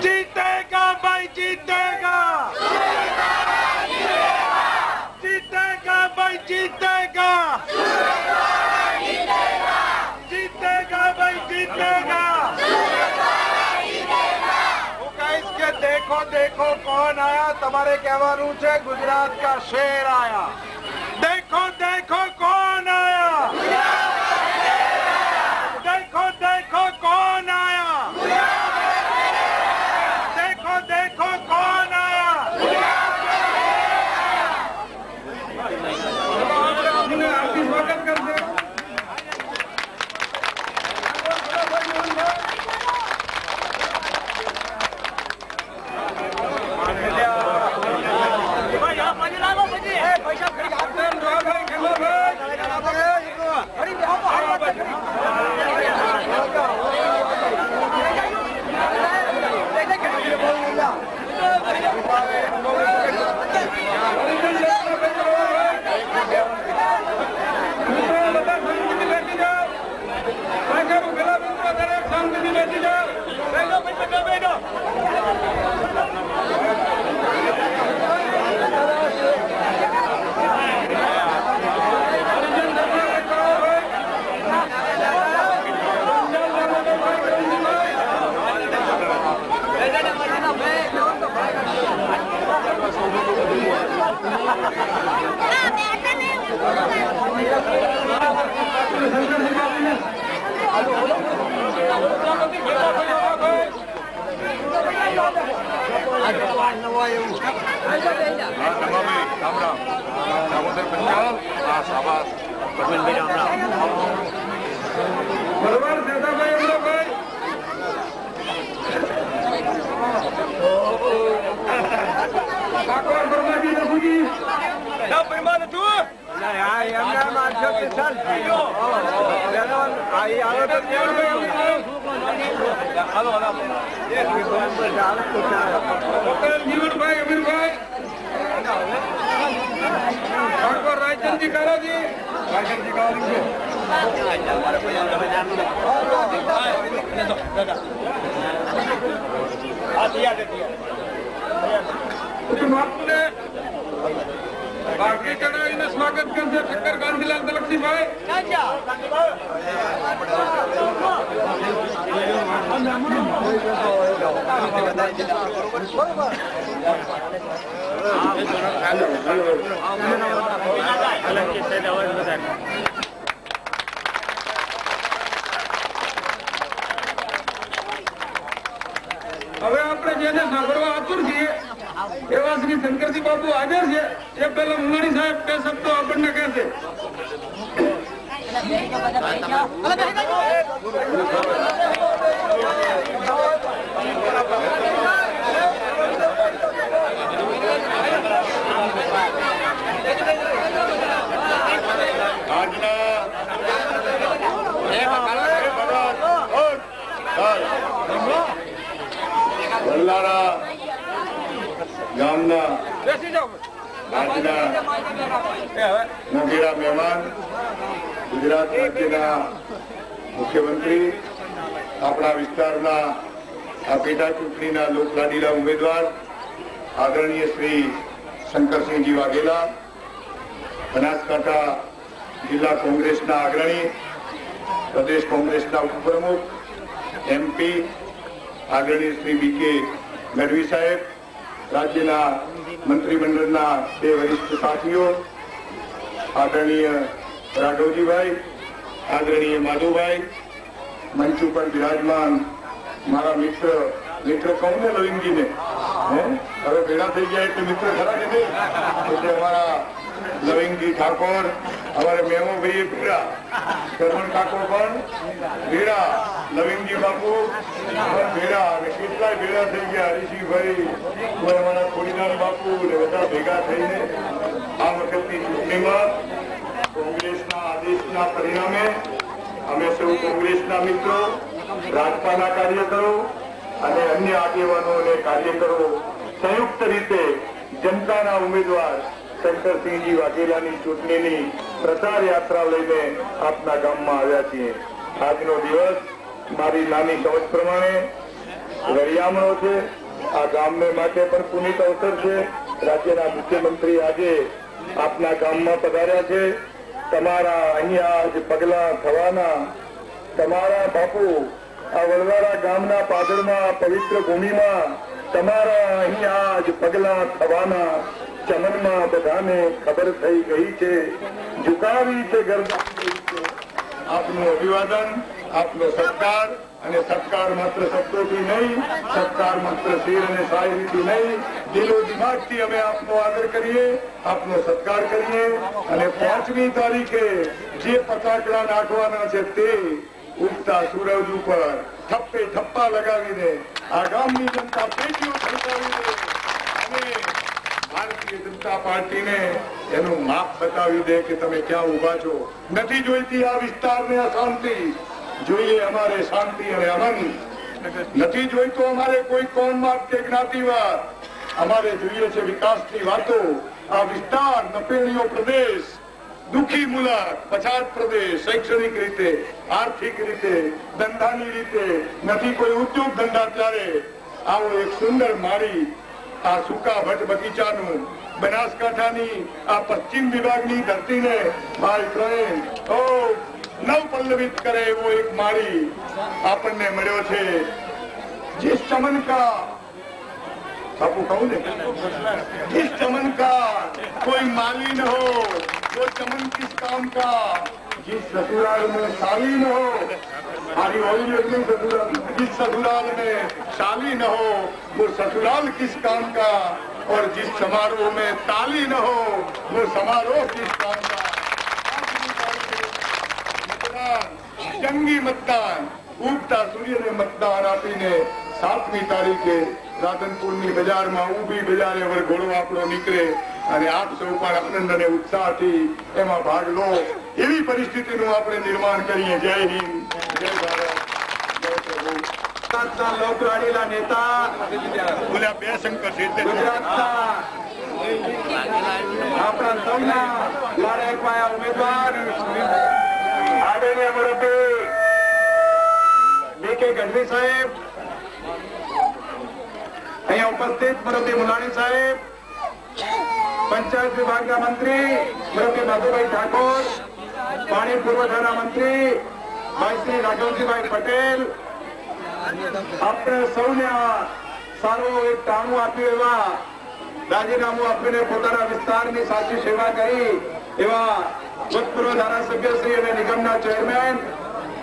जीतेगा भाई, जीतेगा, जीतेगा भाई, जीतेगा, जीतेगा भाई, जीतेगा. હું કહીશ કે देखो देखो कौन आया. તમારે કહેવાનું છે ગુજરાત का शेर आया. देखो देखो कौन आया, देखो देखो कौन आया. દામોદર પંચાલ હા શાબાશ બરોબર દાદાભાઈ અમરાભાઈ કાકોર બરમાજી નફુજી જીવનભાઈ અમીરભાઈ ઠાકોર રાયચંદજી કારાજી બાપુને બાકી ચડાવીને સ્વાગત કરશે ઠક્કર ગાંધીલાલ દલકસીભાઈ હવે આપણે જેને સાંભળવા આતુર છીએ એવા શ્રી શંકરજી બાપુ હાજર છે એ પેલા મુંગાણી સાહેબ બે શબ્દો આપણને કહેશે વલ્લારા ગામના આજના મોગેરા મહેમાન ગુજરાત રાજ્યના મુખ્યમંત્રી આપણા વિસ્તારના આ પેટા ચૂંટણીના લોકલાડીલા ઉમેદવાર આદરણીય શ્રી શંકરસિંહજી વાઘેલા, બનાસકાંઠા જિલ્લા કોંગ્રેસના અગ્રણી, પ્રદેશ કોંગ્રેસના ઉપપ્રમુખ, MP આદરણીય શ્રી BK ગઢવી સાહેબ, રાજ્યના મંત્રીમંડળના બે વરિષ્ઠ સાથીઓ, આદરણીય રાઘવજીભાઈ, આદરણીય માધુભાઈ, મંચ ઉપર બિરાજમાન મારા મિત્ર કહું ને લવિંગજીને, હવે ભેગા થઈ ગયા એટલે મિત્ર ખરા કે નહીં, એટલે અમારા લવિંગજી ઠાકોર, અમારે મેમોભાઈ ભેડા, કરમણ કાકો પણ ભેડા, લવિંગજી બાપુ પણ ભેડા, અને કેટલાય ભેડા થઈ ગયા, હરીશીભાઈ, કોઈ અમારા ખોડીલાલ બાપુ ને બધા ભેગા થઈને આ વખતની ચૂંટણીમાં કોંગ્રેસના આદેશના પરિણામે અમે સૌ કોંગ્રેસના મિત્રો, રાજપાના કાર્યકરો અને અન્ય આગેવાનો અને કાર્યકરો સંયુક્ત રીતે જનતાના ઉમેદવાર શંકરસિંહજી વાઘેલાની ચૂંટણીની પ્રચાર યાત્રા લઈને આપના ગામમાં આવ્યા છીએ. આજનો દિવસ મારી નાની સમજ પ્રમાણે વરિયામણો છે. આ ગામને માટે પણ પુનિત અવસર છે. રાજ્યના મુખ્યમંત્રી આજે આપના ગામમાં પધાર્યા છે. તમારા અહીંયા જ પગલા થવાના, તમારા બાપુ આ વડવાડા ગામના પાદરમાં પવિત્ર ભૂમિમાં તમારા અહીંયા જ પગલા થવાના ચમનમાં બધાને ખબર થઈ ગઈ છે. ઝુકાવી છે ગરદન. આપનું અભિવાદન, આપનો સત્કાર, અને સત્કાર માત્ર શબ્દોથી નહીં, સત્કાર માત્ર શેર અને શાયરીથી નહીં, દિલો દિમાગથી અમે આપનો આદર કરીએ, આપનો સત્કાર કરીએ. અને 5મી તારીખે જે ફટાકડા નાખવાના છે તે ઉગતા સૂરજ ઉપર થપ્પે થપ્પા લગાવીને આ ગામની જનતા પેટીઓ ખડકાવીને અને ભારતીય જનતા પાર્ટીને એનું માપ બતાવી દે કે તમે ક્યાં ઉભા છો. નથી જોઈતી આ વિસ્તારને અશાંતિ, જોઈએ અમારે શાંતિ અને અમન. નથી જોઈતો અમારે કોઈ કોમવાદ કે જ્ઞાતિવાદ, અમારે જોઈએ છે વિકાસની વાતો. આ વિસ્તાર નપેણીયો પ્રદેશ, દુઃખી મુલક, પછાત પ્રદેશ, શૈક્ષણિક રીતે, આર્થિક રીતે, ધંધાની રીતે નથી કોઈ ઉદ્યોગ ધંધા. ત્યારે આવો એક સુંદર માળી આ સૂકા ભટ્ટ બગીચાનું બનાસકાંઠાની આ પશ્ચિમ વિભાગની ધરતીને ભાઈ ટ્રેન નવ પલ્લવિત કરે એવો એક માળી આપણને મળ્યો છે. जिस चमन का बापू कहूँ जिस चमन का कोई माली न हो, वो चमन किस काम का, जिस ससुराल में साली न हो, जिस ससुराल में शाली न हो वो ससुराल किस काम का, और जिस समारोह में ताली न हो वो समारोह किस काम का। मतदान जंगी मतदान उगता सूर्य ने मतदान आपीने 7મી તારીખે રાધનપુરની બજારમાં ઊભી બજારે વરઘોડો આપણો નીકળે અને આપ સૌ પણ આનંદ અને ઉત્સાહથી એમાં ભાગ લો એવી પરિસ્થિતિનું આપણે નિર્માણ કરીએ. જય હિન્દ, જય ભારત, જય પ્રભુ. ગુજરાતના લોકલાડીલા નેતા બોલ્યા બે શંકર છે ગુજરાતના આપણા સૌના લાડક પાયા ઉમેદવાર આદરણીય મુરબ્બી B.K. ગઢવી સાહેબ, અહીંયા ઉપસ્થિત મુરબ્બી મુલાણી સાહેબ, પંચાયત વિભાગના મંત્રી મુરબ્બી માધુભાઈ ઠાકોર, પાણી પુરવઠાના મંત્રી ભાઈ શ્રી રાઘવજીભાઈ પટેલ, આપણે સૌને સારું એક ટાણું આપ્યું એવા રાજીનામું આપીને પોતાના વિસ્તારની સાચી સેવા કરી એવા ભૂતપૂર્વ ધારાસભ્ય શ્રી અને નિગમના ચેરમેન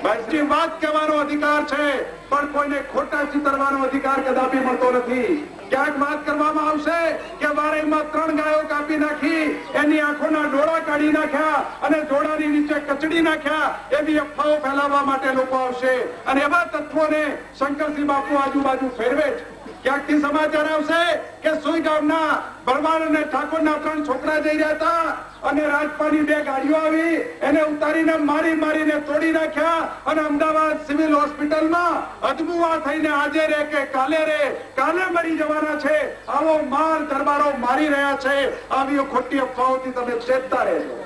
ભાઈ, વાત કહેવાનો અધિકાર છે પણ કોઈને ખોટા ચિતરવાનો અધિકાર કદાપી મળતો નથી. ક્યાંક વાત કરવામાં આવશે કે વારેમાં 3 ગાયો કાપી નાખી, એની આંખોના ડોળા કાઢી નાખ્યા અને જોડાની નીચે કચડી નાખ્યા, એવી અફવાઓ ફેલાવવા માટે લોકો આવશે અને એવા તત્વોને શંકરસિંહ બાપુ આજુબાજુ ફેરવે છે. ક્યાંકથી સમાચાર આવશે કે સુઈ ગામના ભરવાડ અને ઠાકોરના 3 છોકરા જઈ રહ્યા હતા અને રાજપાની 2 ગાડીઓ આવી, એને ઉતારીને મારીને તોડી નાખ્યા અને અમદાવાદ સિવિલ હોસ્પિટલમાં અજમુવા થઈને આજે રે કે કાલે મરી જવાના છે, આવો માર દરબારો મારી રહ્યા છે. આવી ખોટી અફવાઓથી તમે ચેતતા રહેજો.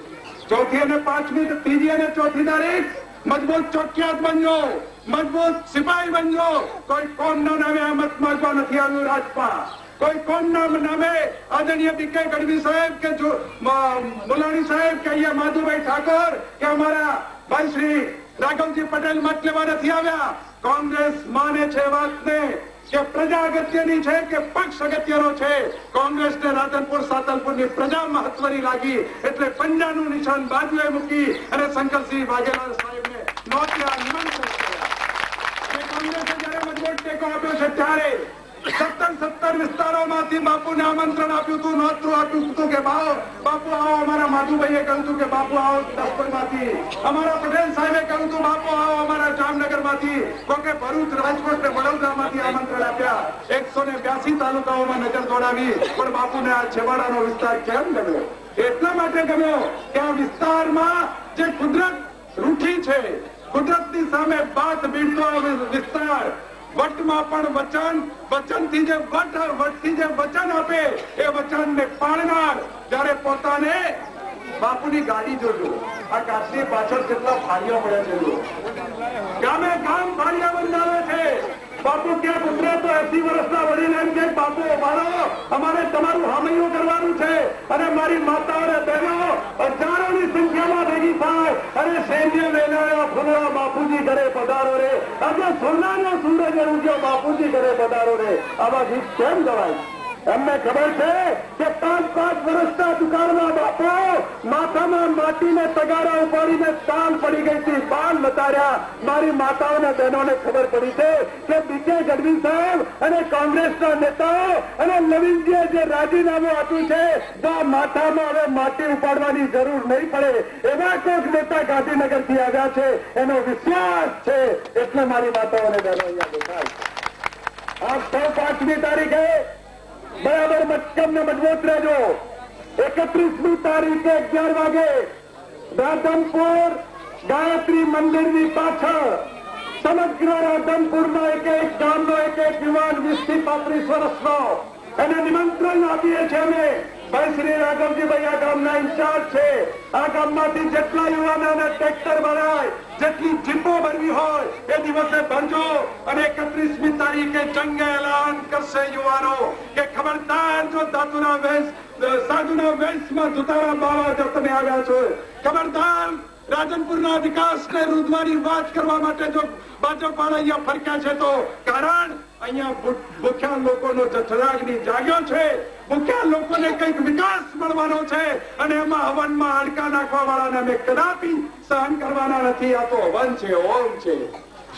4મી અને 5મી, 3જી અને 4થી તારીખ મજબૂત ચોકિયાત બનજો, મજબૂત સિપાહી બનજો. કોઈ કોમના નામે આ મત માંગવા નથી આવ્યું રાજપા, કોઈ કોમના નામે આદરણીય B.K. ગઢવી સાહેબ કે મુલાણી સાહેબ કે અહીંયા માધુભાઈ ઠાકોર કે અમારા ભાઈ શ્રી રાઘવજી પટેલ મત લેવા નથી આવ્યા. કોંગ્રેસ માને છે વાતને કે પ્રજા અગત્યની છે કે પક્ષ અગત્યનો છે. કોંગ્રેસને રાધનપુર સાતલપુરની પ્રજા મહત્વની લાગી એટલે પંજાનું નિશાન બાજુએ મૂકી અને શંકરસિંહ વાઘેલા સાહેબને નોટ્યા નિમંત્રણ કર્યા. અને કોંગ્રેસે જયારે મજબૂત ટેકો આપ્યો છે ત્યારે 17 વિસ્તારોમાંથી બાપુને આમંત્રણ આપ્યું હતું, નોતરું આપ્યું હતું કે બાપુ આવો. અમારા માધુભાઈએ કહ્યું હતું કે બાપુ આવો દસપરમાંથી, અમારા પટેલ સાહેબે કહ્યું હતું બાપુ આવો અમારા જામનગરમાંથી, કોકે ભરૂચ, રાજકોટ ને વડોદરામાંથી આમંત્રણ આપ્યા. 182 તાલુકાઓમાં નજર દોડાવી પણ બાપુને આ છેવાડાનો વિસ્તાર કેમ ગમ્યો? એટલા માટે ગમ્યો કે આ વિસ્તારમાં જે કુદરત રૂઠી છે, કુદરતની સામે બાદ બીડતો વિસ્તાર, વટમાં પણ વચનથી જે વટથી જે વચન આપે એ વચનને પાળનાર. જયારે પોતાને બાપુની ગાડી જોજો, આ કાચની પાછળ કેટલા ફાળિયા પડ્યા છે, ગામે ગામ ફાળિયા બંધાવે છે. બાપુ ક્યાંક ઉતરે તો 80 વર્ષના વડીલ એમ કે બાપુ અમારે તમારું હામૈયું કરવાનું છે અને મારી માતાઓ અને બહેનો હજારોની સંખ્યામાં ભેગી થાય અને સૈન્ય લઈને ફૂલવા બાપુજી ઘરે પધારો રે, આજે સોનાનો સૂરજ ઉગ્યો બાપુજી ઘરે પધારો રે. આવા ગીત કેમ ગવાય? એમને ખબર છે કે 5 વર્ષના દુકાળમાં બાપુ માથામાં માટીને તગારા ઉપાડીને તાલ પડી ગઈ હતી, બાલ લતાર્યા. મારી માતાઓને બહેનોને ખબર પડી છે કે B.K. ગઢવી સાહેબ અને કોંગ્રેસના નેતાઓ અને નવીનજીએ જે રાજીનામું આપ્યું છે તો આ માથામાં હવે માટી ઉપાડવાની જરૂર નહીં પડે એવા કોઈક નેતા ગાંધીનગરથી આવ્યા છે, એનો વિશ્વાસ છે. એટલે મારી માતાઓને બહેનો અહીંયા દેખાય. આપ સૌ 5મી તારીખે બરાબર મક્કમ ને મજબૂત રહેજો. 31મી તારીખે 11 વાગે રાધનપુર ગાયત્રી મંદિરની પાછળ સમગ્ર રાધનપુરના એક ગામનો એક યુવાન 20 થી 35 વર્ષનો એને નિમંત્રણ આપીએ છીએ અમે. ભાઈ શ્રી રાઘવજીભાઈ આ ગામના ઇન્ચાર્જ છે. આ ગામમાંથી જેટલા યુવાનોને ટ્રેક્ટર ભરાય, જેટલી જીપો ભરવી હોય એ દિવસે ભરજો અને 31મી તારીખે જંગે એલાન કરશે યુવાનો કે ખબરદાર જો સાધુના વેશમાં જુતારા બાવા જો તમે આવ્યા છો, ખબરદાર રાધનપુરના વિકાસને રૂંધવાની વાત કરવા માટે જો ભાજપ વાળા અહીંયા ફરક્યા છે તો કારણ અહીંયા ભૂખ્યા લોકોનો જઠરાગ્નિ જાગ્યો છે. મુખ્ય લોકોને કંઈક વિકાસ મળવાનો છે અને એમાં હવનમાં હાડકા નાખવા વાળાને અમે કદાપી સહન કરવાના નથી. આ તો હવન છે, ઓમ છે.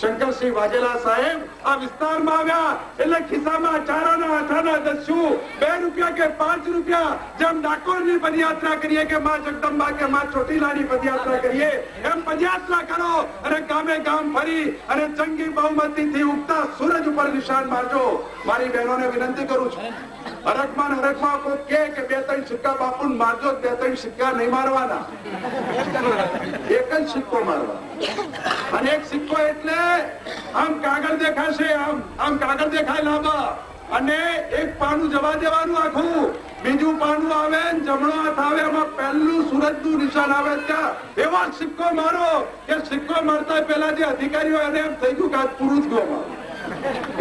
શંકરસિંહ વાઘેલા સાહેબ આ વિસ્તારમાં આવ્યા એટલે ખિસ્સામાં ચારાના આઠાના દસ્યું 2 રૂપિયા કે 5 રૂપિયા, જેમ ડાકોરની પદયાત્રા કરીએ કે માં જગદંબા કે માં ચોટીલાની પદયાત્રા કરીએ એમ પદયાત્રા કરો અને ગામે ગામ ફરી અને જંગી બહુમતીથી ઉગતા સૂરજ ઉપર નિશાન મારજો. મારી બહેનોને વિનંતી કરું છું, હરકમાં કોઈ કે 2-3 સિક્કા બાપુને મારજો, 2-3 સિક્કા નહીં મારવાના, એક જ સિક્કો મારવાનો. અને એક સિક્કો એટલે આમ કાગળ દેખાશે, આમ કાગળ દેખાય લાંબા, અને એક પાનું જવા દેવાનું આખું, બીજું પાનું આવે જમણો હાથ આવે એમાં પહેલું સૂરજનું નિશાન આવે ત્યાં એવો સિક્કો મારો કે સિક્કો મારતા પહેલા જે અધિકારીઓ એને એમ થઈ ગયું કે આજ પૂરું થયું અમારું.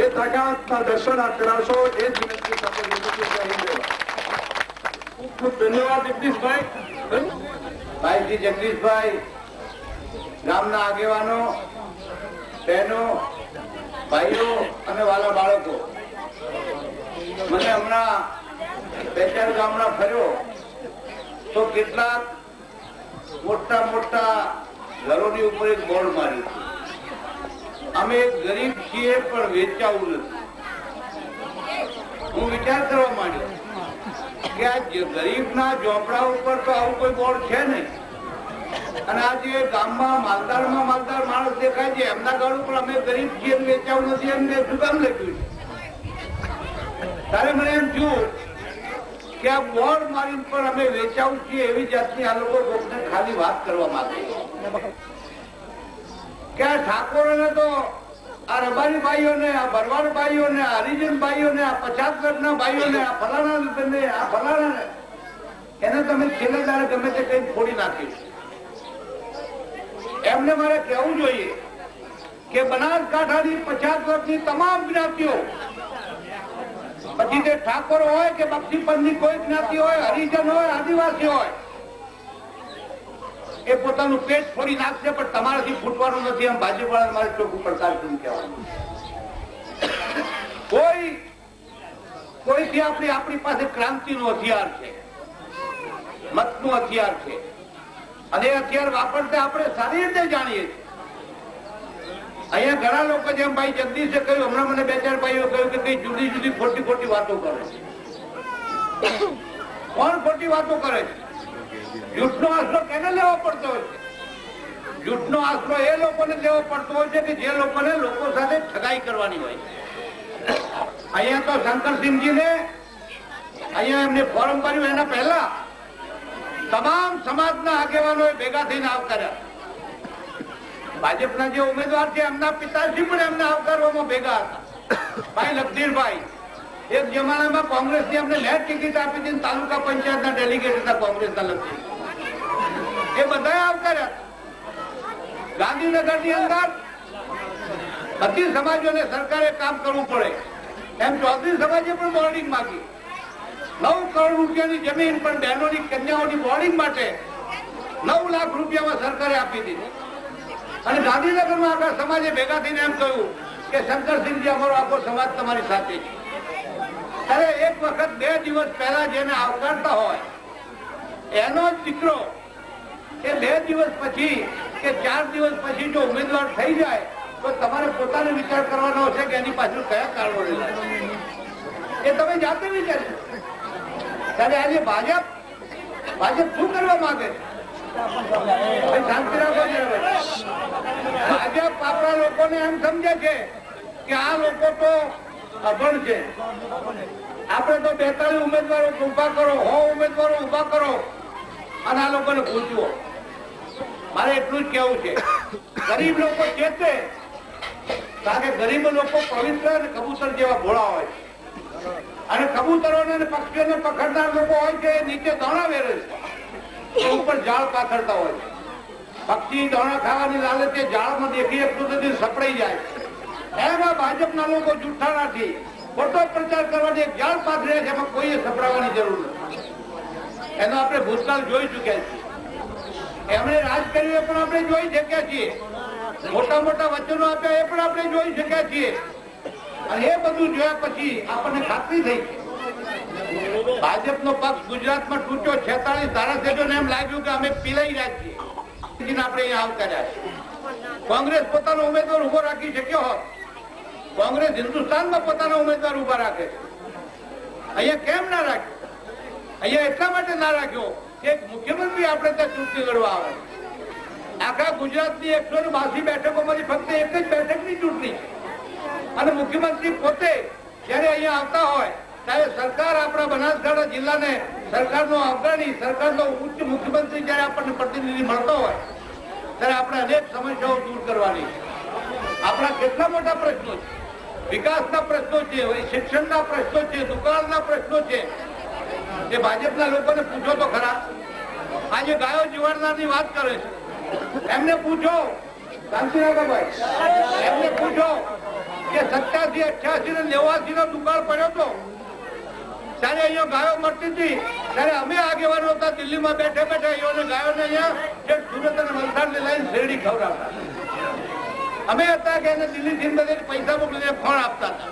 એ તાકાતના દર્શન આપ કરાવશો એ જ વિનંતી સાથે ખૂબ ધન્યવાદ જગદીશભાઈ. ભાઈજી જગદીશભાઈ, ગામના આગેવાનો, બહેનો, ભાઈઓ અને વાલા બાળકો, મને હમણાં 2-4 ગામડા ફર્યો તો કેટલાક મોટા મોટા ઘરોની ઉપર એક બોર્ડ માર્યું, અમે ગરીબ છીએ પણ વેચાવું નથી. હું વિચાર કરવા માંડ્યો કે આ ગરીબના ઝોપડા ઉપર તો આવું કોઈ બોર્ડ છે નહીં, અને આજે ગામમાં માલદાર માણસ દેખાય છે એમના ઘર ઉપર અમે ગરીબ છીએ વેચાવું નથી એમને શું કામ લખ્યું છે? ત્યારે મને એમ થયું કે આ બોર્ડ મારી પર અમે વેચાવું છીએ એવી જાતની આ લોકો લોકોને ખાલી વાત કરવા માંગે કે આ ઠાકોરોને તો આ રબારી ભાઈઓને, આ ભરવાડ ભાઈઓને, આ હરિજન ભાઈઓને, આ 50 વર્ષના ભાઈઓને, આ ફલાણા આ ફલાણા એને તમે છેલ્લે દાડે ગમે તે કઈ ફોડી નાખ્યું. એમને મારે કહેવું જોઈએ કે બનાસકાંઠાની 50 વર્ષની તમામ જ્ઞાતિઓ, પછી તે ઠાકોર હોય કે બક્ષીપંથની કોઈ જ્ઞાતિ હોય, હરિજન હોય, આદિવાસી હોય, એ પોતાનું પેટ ફોડી નાખશે પણ તમારાથી ફૂટવાનું નથી. એમ ભાજપ વાળા મારે ચોખ્ખું પડકાર શું કહેવાનું. કોઈથી આપણી પાસે ક્રાંતિનું હથિયાર છે, મતનું હથિયાર છે, અને એ હથિયાર વાપરતા આપણે સારી રીતે જાણીએ છીએ. અહીંયા ઘણા લોકો, જેમ ભાઈ જગદીશે કહ્યું, હમણાં મને 2-4 ભાઈઓ કહ્યું કે કઈ જુદી જુદી ખોટી વાતો કરે છે. કોણ ખોટી વાતો કરે છે? જૂઠનો આશરો કેને લેવો પડતો હોય છે? જૂઠનો આશરો એ લોકોને લેવો પડતો હોય છે કે જે લોકોને લોકો સાથે ઠગાઈ કરવાની હોય. અહીંયા તો શંકરસિંહજીને અહીંયા એમને ફોરમ ભર્યું એના પહેલા તમામ સમાજના આગેવાનોએ ભેગા થઈને આવકાર્યા. ભાજપના જે ઉમેદવાર છે એમના પિતાશ્રી પણ એમને આવકારવામાં ભેગા હતા. ભાઈ લખધીરભાઈ એક જમાનામાં કોંગ્રેસની અમને નેટ ટિકિટ આપી હતી, તાલુકા પંચાયતના ડેલિગેટ હતા કોંગ્રેસના લખી, એ બધા આવકાર્યા. ગાંધીનગરની અંદર બધી સમાજોને સરકારે કામ કરવું પડે એમ ચૌધરી સમાજે પણ બોર્ડિંગ માંગી. 9 કરોડ રૂપિયાની જમીન પણ બહેનોની કન્યાઓની બોર્ડિંગ માટે 9 લાખ રૂપિયામાં સરકારે આપી દીધી. અને ગાંધીનગરમાં આખા સમાજે ભેગા થઈને એમ કહ્યું કે શંકરસિંહજી અમારો આખો સમાજ તમારી સાથે છે. ત્યારે એક વખત 2 દિવસ પહેલા જેને આવકારતા હોય એનો જ દીકરો એ 2 દિવસ પછી કે 4 દિવસ પછી જો ઉમેદવાર થઈ જાય તો તમારે પોતાને વિચાર કરવાનો હશે કે એની પાછળ કયા કારણો રહેલા એ તમે જાતે વિચારશો. ત્યારે આજે ભાજપ શું કરવા માંગે છે? શાંતિ રાખો. ભાજપ આપણા લોકોને એમ સમજે છે કે આ લોકો તો અભણ છે, આપણે તો 42 ઉમેદવારો ઉભા કરો, 100 ઉમેદવારો ઉભા કરો અને આ લોકોને પૂછવો. મારે એટલું જ કેવું છે, ગરીબ લોકો ચેતે, કારણ કે ગરીબ લોકો પવિત્ર અને કબૂતર જેવા ભોળા હોય અને કબૂતરોને અને પક્ષીઓને પકડનાર લોકો હોય છે નીચે દાણા વેરે છે, ઉપર ઝાડ પાથરતા હોય છે. પક્ષી દાણા ખાવાની લાલચે ઝાડમાં દેખી શકતું નથી, સપડાઈ જાય. એમાં ભાજપના લોકો જુઠ્ઠા નથી, ખોટો પ્રચાર કરવાની એક ઝાડ પાથર્યા છે, એમાં કોઈએ સપડાવવાની જરૂર નથી. એનો આપણે ભૂતકાળ જોઈ ચુક્યા છીએ. એમણે રાજ કર્યું એ પણ આપણે જોઈ શક્યા છીએ, મોટા મોટા વચનો આપ્યા એ પણ આપણે જોઈ શક્યા છીએ. અને એ બધું જોયા પછી આપણને ખાતરી થઈ ભાજપનો પક્ષ ગુજરાતમાં તૂટ્યો. 46 ધારાસભ્યોને એમ લાગ્યું કે અમે પીલાઈ રહ્યા છીએ, આપણે અહીંયા આવકાર્યા છે. કોંગ્રેસ પોતાનો ઉમેદવાર ઉભો રાખી શક્યો હોત. કોંગ્રેસ હિન્દુસ્તાનમાં પોતાનો ઉમેદવાર ઉભા રાખે છે. અહીંયા કેમ ના રાખ્યો? અહીંયા એટલા માટે ના રાખ્યો કે મુખ્યમંત્રી આપણે ત્યાં ચૂંટણી લડવા આવે. આખા ગુજરાતની 182 બેઠકોમાંથી ફક્ત એક જ બેઠકની ચૂંટણી છે. અને મુખ્યમંત્રી પોતે જયારે અહીંયા આવતા હોય ત્યારે સરકાર આપણા બનાસકાંઠા જિલ્લાને સરકારનો અગ્રણી, સરકારનો ઉચ્ચ મુખ્યમંત્રી જયારે આપણને પ્રતિનિધિ મળતો હોય ત્યારે આપણે અનેક સમસ્યાઓ દૂર કરવાની છે. આપણા કેટલા મોટા પ્રશ્નો છે, વિકાસના પ્રશ્નો છે, શિક્ષણના પ્રશ્નો છે, દુકાળના પ્રશ્નો છે. એ ભાજપના લોકોને પૂછો તો ખરા. આજે ગાયો જીવાડનારની વાત કરે છે, એમને પૂછો શાંતિનગરભાઈ, એમને પૂછો કે 87, 88 ને 89 નો દુકાળ પડ્યો હતો ત્યારે અહીંયા ગાયો મળતી હતી. ત્યારે અમે આગેવાનો હતા દિલ્હીમાં બેઠા બેઠા એઓને ગાયોને અહીંયા સુરત અને વલસાડ ને લઈને શેરડી ખવડાવતા. અમે હતા કે એને દિલ્હીથી બધે પૈસા મોકલીને ફળ આપતા હતા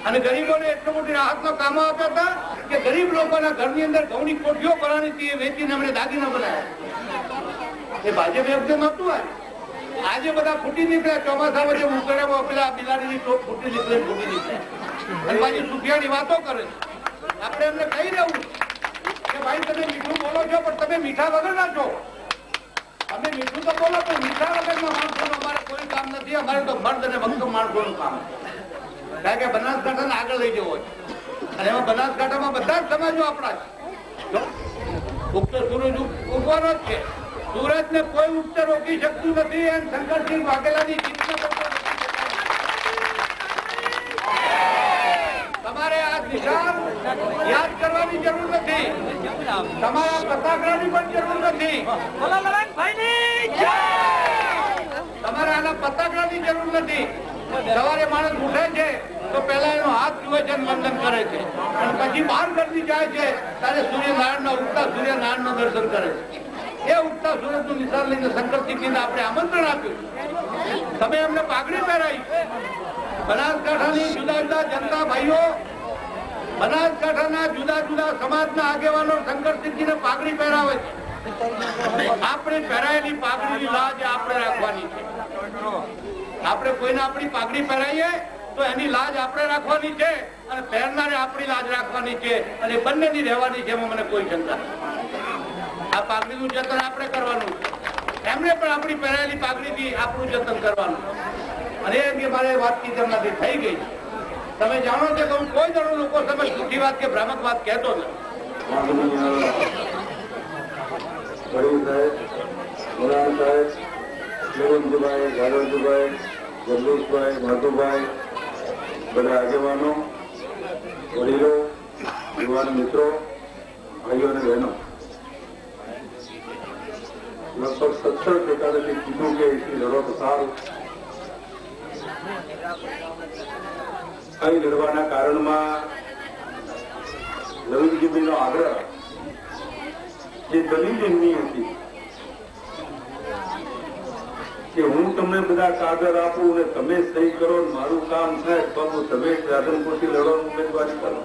અને ગરીબોને એટલી મોટી રાહતનો કામો આપ્યા હતા કે ગરીબ લોકોના ઘરની અંદર ઘઉંની કોઠીઓ ભરાણી હતી, એ વેચીને અમને દાગીના બનાવ્યા. એ ભાજપ વખતે નહોતું. આજે બધા ફૂટી નીકળ્યા. ચોમાસા વચ્ચે ઉકળ્યા પેલા બિલાડીની ટોપ ફૂટી નીકળે, ફૂટી નીકળે અને પાછી સુફિયાની વાતો કરે. આપણે એમને કહી દેવું કે ભાઈ તમે મીઠું બોલો છો પણ તમે મીઠા વગર ના છો. અમે મીઠું તો બોલો પણ મીઠા વગરના માણસોનું અમારે કોઈ કામ નથી. અમારે તો મર્દ અને ભક્ત માણસોનું કામ છે. કારણ કે બનાસકાંઠાને આગળ લઈ જવો છે અને એમાં બનાસકાંઠામાં બધા જ સમાજો આપણા છે. ઉગતો સૂરજ ઉગવાનો જ છે. સુરત ને કોઈ ઉગતે રોકી શકતું નથી. અને શંકરસિંહ વાઘેલાની જીતને તમારે આ નિશાન યાદ કરવાની જરૂર નથી. તમારા પતાકડાની પણ જરૂર નથી. તમારે આના પતાકડાની જરૂર નથી. સવારે માણસ ઉઠે છે તો પેલા એનો હાથ જુએ છે, વંદન કરે છે અને પછી બહાર ઘરની જાય છે ત્યારે સૂર્યનારાયણના ઉગતા સૂર્યનારાયણનું દર્શન કરે છે. એ ઉગતા સૂરજનું નિશાન લઈને શંકરસિંહજીને આપણે આમંત્રણ આપ્યું. તમે એમને પાઘડી પહેરાવી. બનાસકાંઠાની જુદા જુદા જનતા ભાઈઓ, બનાસકાંઠાના જુદા જુદા સમાજના આગેવાનો શંકરસિંહજીને પાઘડી પહેરાવે છે. આપણે પહેરાયેલી પાઘડીની લાજ આપણે રાખવાની છે. આપણે કોઈને આપણી પાઘડી પહેરાઈએ તો એની લાજ આપણે રાખવાની છે અને પહેરનારે આપણી લાજ રાખવાની છે અને બંનેની રહેવાની છે. એમાં મને કોઈ શંકા નથી. આ પાઘડીનું જતન આપણે કરવાનું છે. એમને પણ આપણી પહેરાયેલી પાઘડીથી આપણું જતન કરવાનું. અને એ અંગે મારે વાતચીત એમનાથી થઈ ગઈ. તમે જાણો છો કે હું કોઈ જણો લોકો સમજ ખોટી વાત કે ભ્રામક વાત કહેતો નથી. જગદીશભાઈ, માધુભાઈ, બધા આગેવાનો, વડીલો, યુવાન મિત્રો, ભાઈઓ અને બહેનો, લગભગ 17% કીધું કે એથી લડો તો સારું. અહીં લડવાના કારણમાં લવિંગજીભાઈનો આગ્રહ, જે દલીલ એમની હતી કે હું તમને બધા કાગળ આપું અને તમે સહી કરો, મારું કામ થાય તો તમે રાધનપુરથી લડવાનું ઉમેદવારી કરો.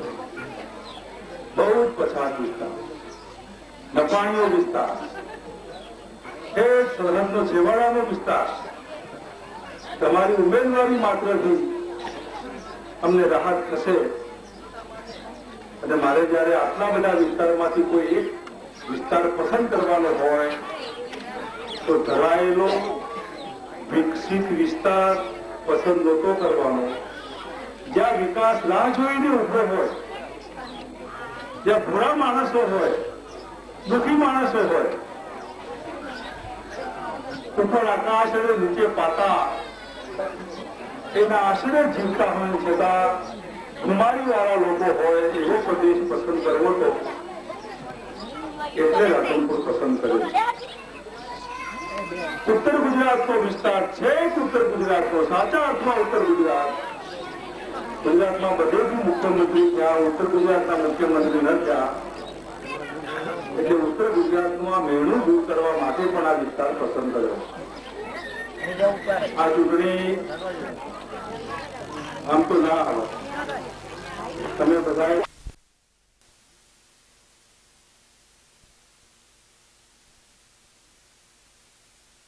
બહુ જ પછાત વિસ્તાર, નફાણીઓ વિસ્તાર, સરહદનો છેવાડાનો વિસ્તાર. તમારી ઉમેદવારી માત્રથી અમને રાહત થશે. અને મારે જયારે આટલા બધા વિસ્તારમાંથી કોઈ એક વિસ્તાર પસંદ કરવાનો હોય તો ધરાયેલો વિકસિત વિસ્તાર પસંદ નહોતો કરવાનો. જ્યાં વિકાસ રાહ જોઈને ઉભો હોય, જ્યાં ભૂરા માણસો હોય, દુઃખી માણસો હોય, ઉપર આકાશ અને નીચે પાતાળ, એના આશરે જીવતા હોય છતાં ખુમારી વાળા લોકો હોય એવો પ્રદેશ પસંદ કરવો તો એટલે રાધનપુર પસંદ કર્યો. ઉત્તર ગુજરાતનો વિસ્તાર છે. ઉત્તર ગુજરાતનો સાચા અર્થમાં ઉત્તર ગુજરાત. ગુજરાતમાં બધેથી મુખ્યમંત્રી થયા, ઉત્તર ગુજરાતના મુખ્યમંત્રી ન થયા. એટલે ઉત્તર ગુજરાતમાં મેળું દૂર કરવા માટે પણ આ વિસ્તાર પસંદ કર્યો. આ ચૂંટણી આમ તો ના આવે. તમે બધા